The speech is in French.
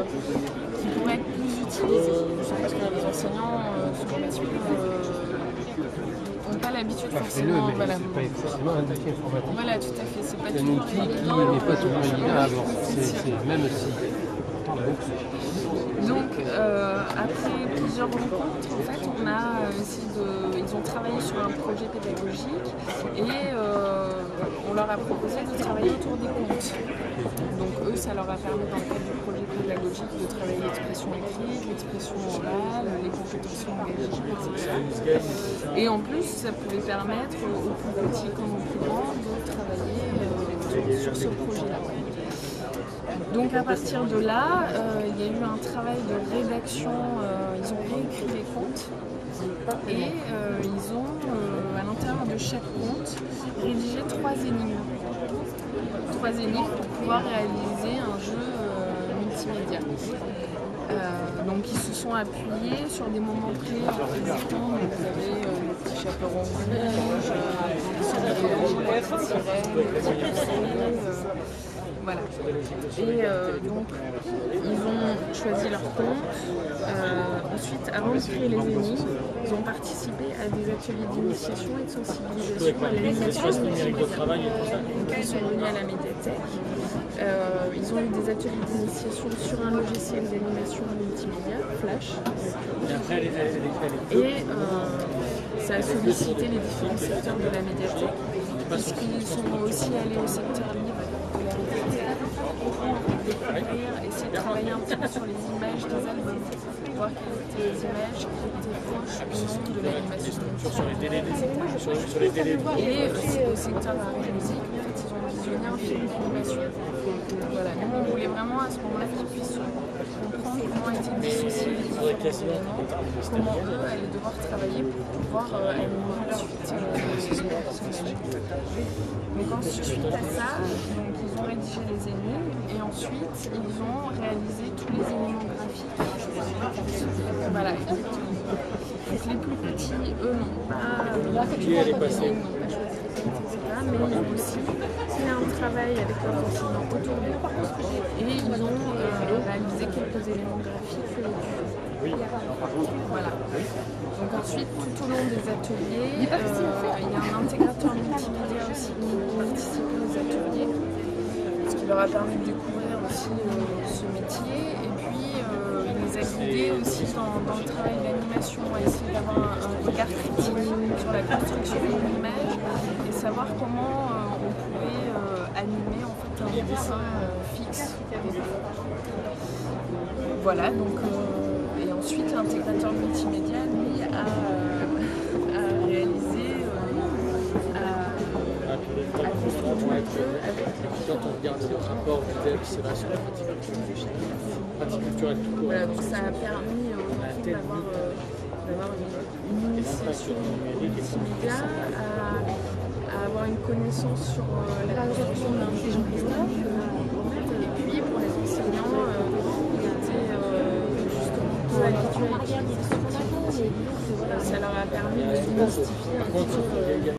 qui pourraient être plus utilisés. Parce que les enseignants n'ont pas l'habitude forcément. Mais c'est pas forcément un outil informatique. Voilà, tout à fait. C'est un outil qui n'est pas toujours évident à avoir. Même si. Donc, après plusieurs rencontres, en fait, on a ils ont travaillé sur un projet pédagogique et on leur a proposé de travailler autour des contes. Donc eux, ça leur a permis dans le cadre du projet pédagogique de travailler l'expression écrite, l'expression orale, les compétences langagières, etc. Et en plus, ça pouvait permettre aux plus petits comme aux plus grands de travailler sur ce projet-là. Donc à partir de là, il y a eu un travail de rédaction, ils ont réécrit les contes et ils ont, à l'intérieur de chaque conte, rédigé 3 énigmes. 3 énigmes pour pouvoir réaliser un jeu multimédia. Donc ils se sont appuyés sur des moments clés en présentant, vous avez le petit chaperon rouge, la sirène, les petits poussets, voilà. Et donc ils ont choisi leur conte. Ensuite, avant de créer les énigmes, ils ont participé à des ateliers d'initiation et de sensibilisation à l'animation multimédia. Donc ils sont venus à la médiathèque. Ils ont eu des ateliers d'initiation sur un logiciel d'animation multimédia, Flash. Et ça a sollicité les différents secteurs de la médiathèque, puisqu'ils sont aussi allés au secteur libre de la médiathèque pour découvrir, essayer de travailler un petit peu sur les images des albums, voir quelles étaient les images qui étaient proches ou non de l'animation multimédia. Et aussi au secteur art et musique, en fait, ils ont visionné un film d'animation. Voilà, nous on voulait vraiment à ce moment-là qu'ils puissent comprendre comment étaient dissociés les différents éléments, comment eux allaient devoir travailler pour pouvoir animer ensuite donc ensuite à ça, donc, ils ont rédigé les énigmes et ensuite ils ont réalisé tous les éléments graphiques. Voilà, exactement. Donc les plus petits, eux, n'ont pas choisi les contes, etc. Mais ils ont aussi fait un travail avec leurs enseignants autour des contes et ils ont réalisé quelques éléments graphiques. Voilà. Donc ensuite, tout au long des ateliers, il y a un intégrateur multimédia aussi qui participe aux ateliers, ce qui leur a permis de découvrir aussi ce métier. Et puis, il les a guidés aussi dans le travail d'animation, à essayer d'avoir un regard critique sur la construction d'une image et savoir comment on pouvait animer en fait un dessin fixe. Voilà, donc et ensuite l'intégrateur multimédia lui a réalisé a construit le jeu avec quand on regarde le rapport du DEP, c'est vrai sur la pratique culturelle tout court. Voilà, donc ça a permis d'avoir une initiation multimédia, à avoir une connaissance sur la construction d'un jeu et puis pour les enseignants ça leur a permis de se justifier.